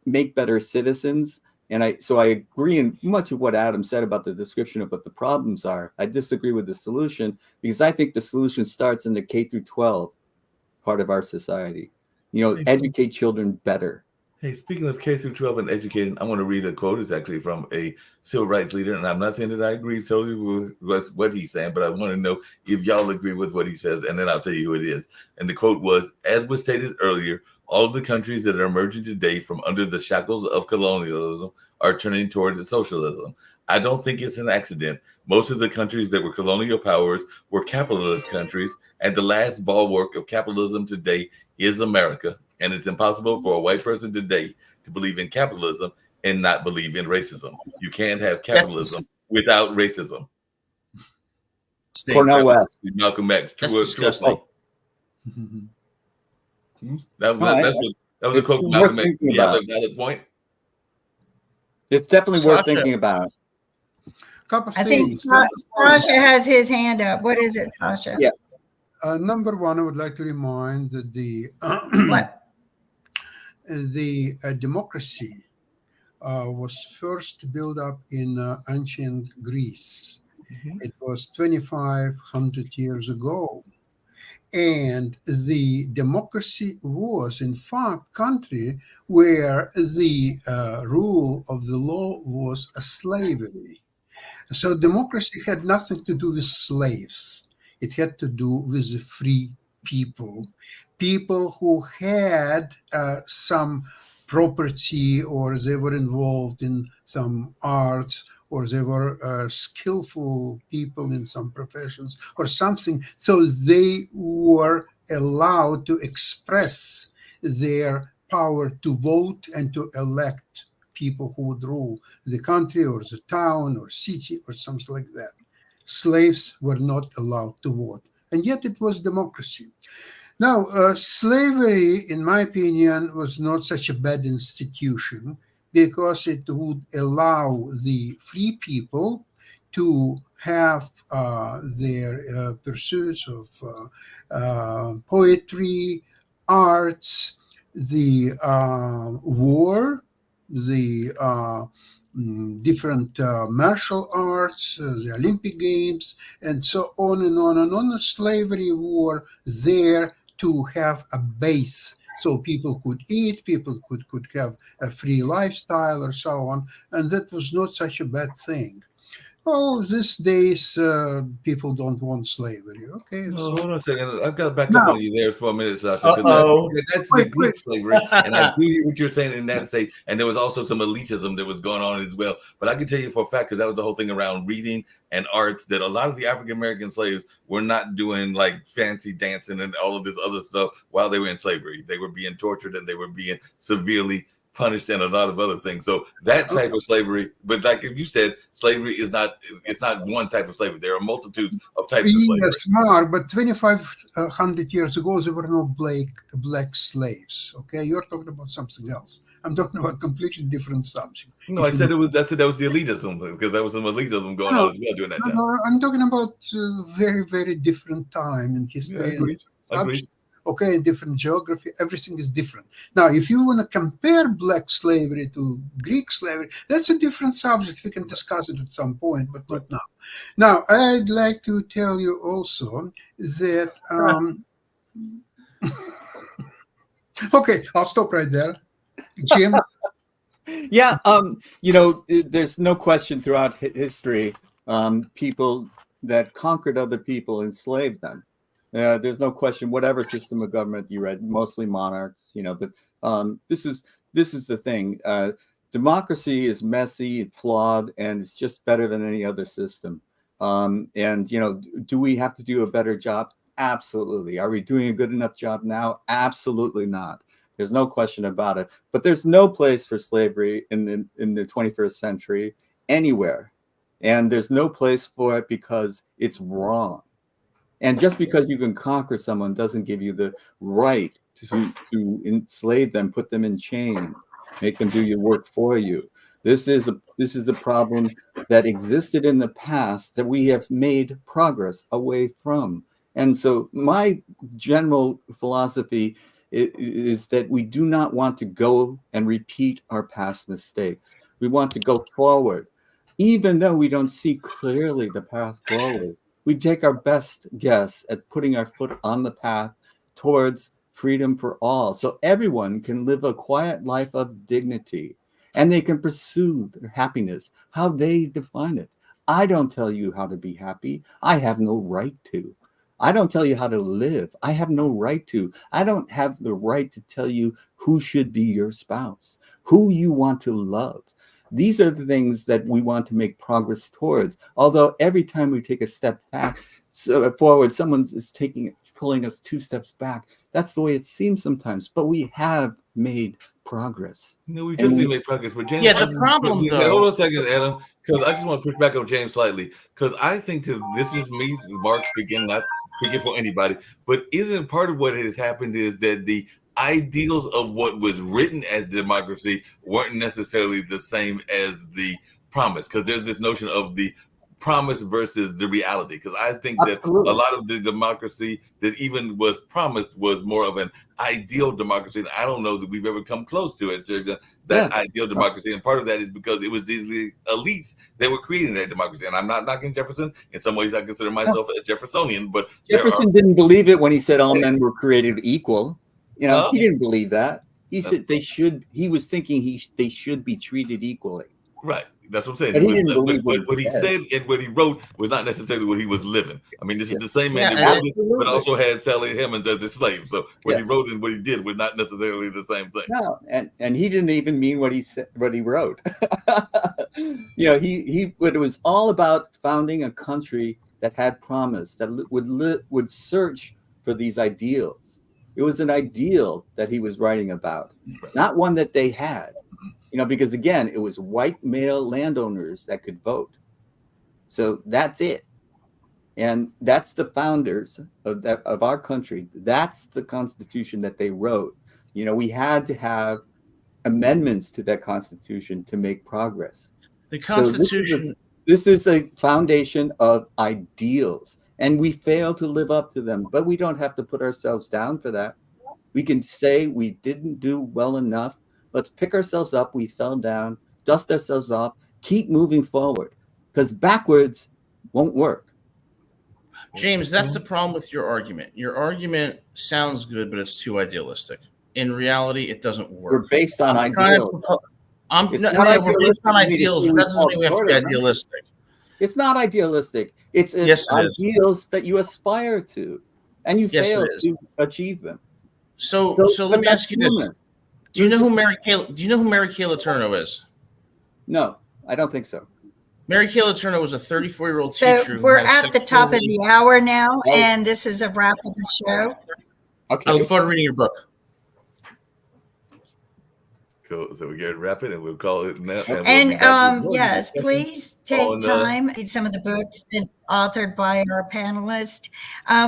make better citizens. And so I agree in much of what Adam said about the description of what the problems are. I disagree with the solution because I think the solution starts in the K through 12 part of our society. You know, educate children better. Hey, speaking of K through 12 and educating, I want to read a quote. It's actually from a civil rights leader, and I'm not saying that I agree totally with what he's saying, but I want to know if y'all agree with what he says, and then I'll tell you who it is. And the quote was, as was stated earlier, all of the countries that are emerging today from under the shackles of colonialism are turning towards socialism. I don't think it's an accident. Most of the countries that were colonial powers were capitalist countries, and the last bulwark of capitalism today is America. And it's impossible for a white person today to believe in capitalism and not believe in racism. You can't have capitalism without racism. Cornel West. Malcolm X. That's disgusting. That was a quote from Malcolm X. You have a valid point. It's definitely worth Sasha. thinking about. Couple of I think things. Sasha has his hand up. What is it, Sasha? Yeah. Number one, I would like to remind that What? the democracy was first built up in ancient Greece. It was 2,500 years ago. And the democracy was, in fact, country where the rule of the law was a slavery. So democracy had nothing to do with slaves. It had to do with the free people, people who had some property, or they were involved in some arts, or they were skillful people in some professions or something. So they were allowed to express their power to vote and to elect people who would rule the country or the town or city or something like that. Slaves were not allowed to vote. And yet it was democracy. Now, slavery, in my opinion, was not such a bad institution because it would allow the free people to have their pursuits of poetry, arts, the war, the different martial arts, the Olympic Games, and so on and on and on. Slavery were there to have a base so people could eat, people could have a free lifestyle or so on, and that was not such a bad thing. Oh, these days people don't want slavery. Okay, No, so hold on a second. I've got to back up now, on you there for a minute, Sasha, because Uh-oh. that's the wait, Greek wait. slavery, and I do hear what you're saying in that state. And there was also some elitism that was going on as well. But I can tell you for a fact, because that was the whole thing around reading and arts, that a lot of the African American slaves were not doing like fancy dancing and all of this other stuff while they were in slavery. They were being tortured and they were being severely punished and a lot of other things. So that type of slavery, but like if you said, slavery is not, it's not one type of slavery. There are multitudes of types of slavery. Yes, Mark, but 2,500 years ago, there were no black slaves. Okay, you're talking about something else. I'm talking about completely different subject. No, I said it was. That was the elitism, because there was some elitism going on as well during that time. No, I'm talking about very, very different time in history and different subject. Okay, different geography, everything is different. Now, if you want to compare black slavery to Greek slavery, that's a different subject. We can discuss it at some point, but not now. Now, I'd like to tell you also that, okay, I'll stop right there. Jim? Yeah, there's no question throughout history, people that conquered other people enslaved them. There's no question, whatever system of government you read, mostly monarchs, but this is the thing. Democracy is messy, flawed, and it's just better than any other system. And do we have to do a better job? Absolutely. Are we doing a good enough job now? Absolutely not. There's no question about it. But there's no place for slavery in the 21st century anywhere. And there's no place for it because it's wrong. And just because you can conquer someone doesn't give you the right to enslave them, put them in chains, make them do your work for you. This is a problem that existed in the past that we have made progress away from. And so my general philosophy is that we do not want to go and repeat our past mistakes. We want to go forward, even though we don't see clearly the path forward. We take our best guess at putting our foot on the path towards freedom for all, so everyone can live a quiet life of dignity and they can pursue their happiness, how they define it. I don't tell you how to be happy. I have no right to. I don't tell you how to live. I have no right to. I don't have the right to tell you who should be your spouse, who you want to love. These are the things that we want to make progress towards. Although every time we take a step back, forward, someone is pulling us 2 steps back. That's the way it seems sometimes. But we have made progress. No, we just didn't make progress. But James, Yeah, the problem though. Hold on a second, Adam, because I just want to push back on James slightly, because I think this is me, Mark speaking, not speaking for anybody, but isn't part of what has happened is that the ideals of what was written as democracy weren't necessarily the same as the promise, because there's this notion of the promise versus the reality, because I think that a lot of the democracy that even was promised was more of an ideal democracy, and I don't know that we've ever come close to it, that ideal democracy. And part of that is because it was the elites that were creating that democracy. And I'm not knocking Jefferson. In some ways I consider myself a Jeffersonian, but Jefferson didn't believe it when he said all men were created equal. He didn't believe that. He said they should. He was thinking they should be treated equally. Right. That's what I'm saying. But he didn't believe what he said and what he wrote was not necessarily what he was living. I mean, this is the same man that wrote it, but also had Sally Hemings as his slave. So what he wrote and what he did were not necessarily the same thing. No, and he didn't even mean what he said, what he wrote. It was all about founding a country that had promise, that would search for these ideals. It was an ideal that he was writing about, not one that they had. Because again, it was white male landowners that could vote. So that's it. And that's the founders of our country. That's the Constitution that they wrote. You know, we had to have amendments to that Constitution to make progress. The Constitution. This is a foundation of ideals, and we fail to live up to them. But we don't have to put ourselves down for that. We can say we didn't do well enough. Let's pick ourselves up. We fell down, dust ourselves off, keep moving forward, because backwards won't work. James, that's the problem with your argument. Your argument sounds good, but it's too idealistic. In reality, it doesn't work. We're based on I'm trying to ideals. propo- I'm It's no, not yeah, we're based on idealistic. ideals, but that doesn't mean we have to be idealistic. It's not idealistic. It's Yes, it is. ideals that you aspire to, and you Yes, fail it is. to achieve them. So let but me that's ask you this: human. Do you know who Mary Kay Letourneau is? No, I don't think so. Mary Kay Letourneau was a 34-year-old So teacher. who we're had a at the top of sexually- the hour now, and this is a wrap of the show. Okay. I look forward to reading your book. Cool. So we're getting to wrap it, and we'll call it now. we'll be And back with more yes, discussion please take on, time, read some of the books that authored by our panelists.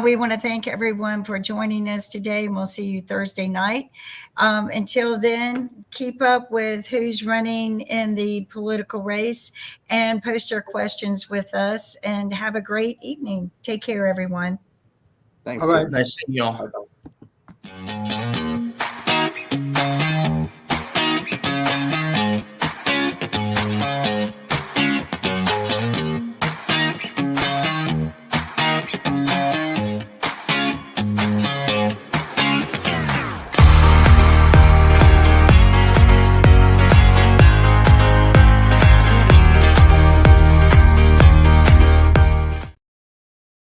We want to thank everyone for joining us today, and we'll see you Thursday night. Until then, keep up with who's running in the political race and post your questions with us, and have a great evening. Take care, everyone. Thanks. All right. Nice seeing you all. Bye-bye.